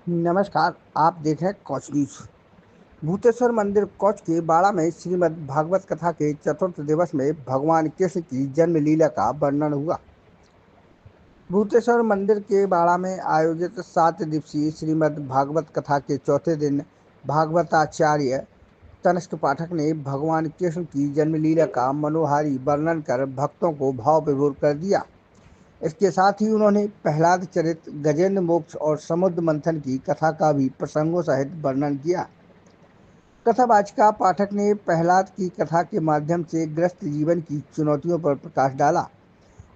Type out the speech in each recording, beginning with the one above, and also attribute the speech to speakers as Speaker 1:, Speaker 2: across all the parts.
Speaker 1: नमस्कार। आप देख रहे हैं कौच न्यूज। भूतेश्वर मंदिर कौच के बाड़ा में श्रीमद् भागवत कथा के चतुर्थ दिवस में भगवान कृष्ण की जन्म लीला का वर्णन हुआ। भूतेश्वर मंदिर के बाड़ा में आयोजित 7 दिवसीय श्रीमद् भागवत कथा के चौथे दिन भागवताचार्य तनिष्क पाठक ने भगवान कृष्ण की जन्म लीला का मनोहारी वर्णन कर भक्तों को भाव विभोर कर दिया। इसके साथ ही उन्होंने प्रहलाद चरित, गजेंद्र मोक्ष और समुद्र मंथन की कथा का भी प्रसंगों सहित वर्णन किया। कथावाचिका पाठक ने प्रहलाद की कथा के माध्यम से ग्रस्त जीवन की चुनौतियों पर प्रकाश डाला।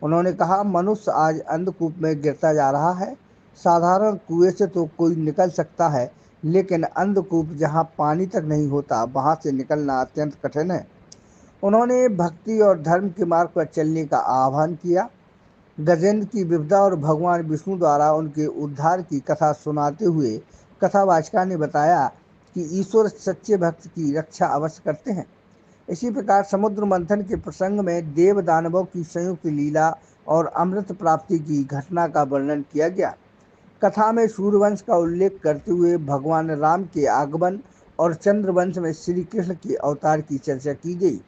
Speaker 1: उन्होंने कहा, मनुष्य आज अंधकूप में गिरता जा रहा है। साधारण कुएं से तो कोई निकल सकता है, लेकिन अंधकूप जहां पानी तक नहीं होता, वहां से निकलना अत्यंत कठिन है। उन्होंने भक्ति और धर्म के मार्ग पर चलने का आह्वान किया। गजेंद्र की विपदा और भगवान विष्णु द्वारा उनके उद्धार की कथा सुनाते हुए कथावाचिका ने बताया कि ईश्वर सच्चे भक्त की रक्षा अवश्य करते हैं। इसी प्रकार समुद्र मंथन के प्रसंग में देव दानवों की संयुक्त लीला और अमृत प्राप्ति की घटना का वर्णन किया गया। कथा में सूर्यवंश का उल्लेख करते हुए भगवान राम के आगमन और चंद्रवंश में श्री कृष्ण के अवतार की चर्चा की गई।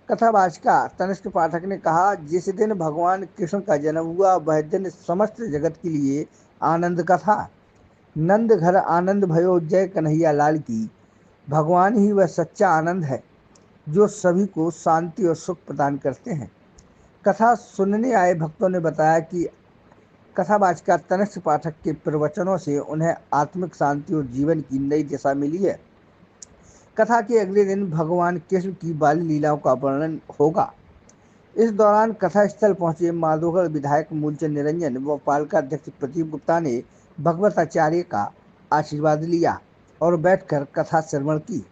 Speaker 1: कथावाचिका तनिष्क पाठक ने कहा, जिस दिन भगवान कृष्ण का जन्म हुआ वह दिन समस्त जगत के लिए आनंद का था। नंद घर आनंद भयो जय कन्हैया लाल की। भगवान ही वह सच्चा आनंद है जो सभी को शांति और सुख प्रदान करते हैं। कथा सुनने आए भक्तों ने बताया कि कथावाचिका तनिष्क पाठक के प्रवचनों से उन्हें आत्मिक शांति और जीवन की नई दिशा मिली है। कथा के अगले दिन भगवान कृष्ण की बाल लीलाओं का वर्णन होगा। इस दौरान कथा स्थल पहुंचे माधोगढ़ विधायक मूलचंद निरंजन व पालिका अध्यक्ष प्रदीप गुप्ता ने भगवताचार्य का आशीर्वाद लिया और बैठकर कथा श्रवण की।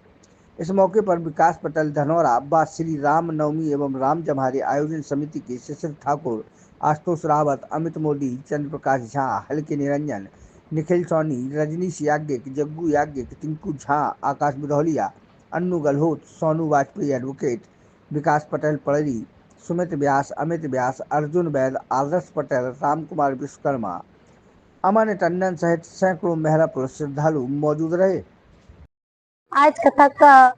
Speaker 1: इस मौके पर विकास पटेल धनौरा व श्री राम नवमी एवं राम जम्हारे आयोजन समिति के शिशिर ठाकुर, आशुतोष रावत, अमित मोदी, चंद्र प्रकाश झा, हल्के निरंजन, निखिल सोनी, रजनीश याज्ञिक, जग्गू याज्ञिक, टिंकू झा, आकाश बिधौलिया, अन्नू गहलोत, सोनू वाजपेयी एडवोकेट, विकास पटेल पड़री, सुमित व्यास, अमित व्यास, अर्जुन वैद, आदर्श पटेल, राम कुमार विश्वकर्मा, अमन टंडन सहित सैकड़ों मेहरा पुरुष श्रद्धालु मौजूद रहे।
Speaker 2: आज कथा का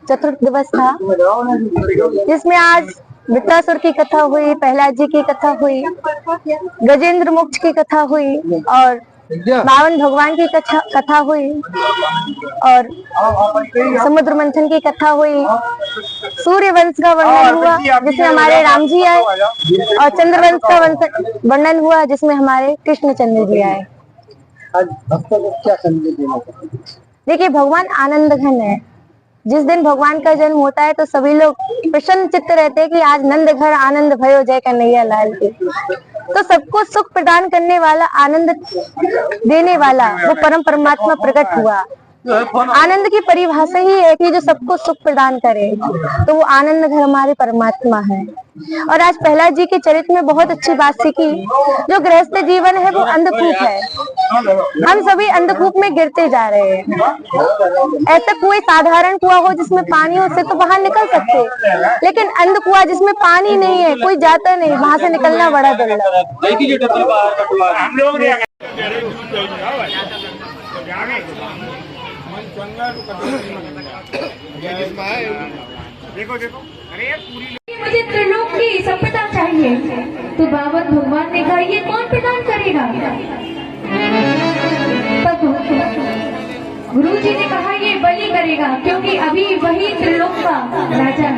Speaker 2: चतुर्थ दिवस था, जिसमें आज वृत्तासुर की कथा हुई, प्रहलाद जी की कथा हुई, गजेंद्र मोक्ष की कथा हुई और बावन भगवान की कथा हुई और समुद्र मंथन की कथा हुई। सूर्य वंश का वर्णन हुआ जिसमें हमारे राम जी आए और चंद्रवंश का वर्णन हुआ जिसमें हमारे कृष्णचंद्र जी आए।
Speaker 3: आज भक्तों को क्या संदेश देना चाहिए?
Speaker 2: देखिए, भगवान आनंद घन है। जिस दिन भगवान का जन्म होता है तो सभी लोग प्रसन्न चित्त रहते हैं कि आज नंद घर आनंद भयो जय कन्हैया लाल की। तो सबको सुख प्रदान करने वाला, आनंद देने वाला वो परम परमात्मा प्रकट हुआ। आनंद की परिभाषा ही है कि जो सबको सुख प्रदान करे, तो वो आनंद घर हमारे परमात्मा है। और आज प्रहलाद जी के चरित्र में बहुत अच्छी बात सीखी, जो गृहस्थ जीवन है वो अंधकूप है। हम सभी अंधकूप में गिरते जा रहे हैं। ऐसा कोई साधारण कुआं हो जिसमें पानी हो, से तो बाहर निकल सकते, लेकिन अंधकुआं जिसमें पानी नहीं है, कोई जाता नहीं, वहां से निकलना बड़ा दुर्लभ।
Speaker 4: मुझे त्रिलोक की सभ्यता चाहिए, तो बाबत भगवान ने कहा ये कौन प्रदान करेगा? गुरु जी ने कहा ये बलि करेगा, क्योंकि अभी वही त्रिलोक का राजा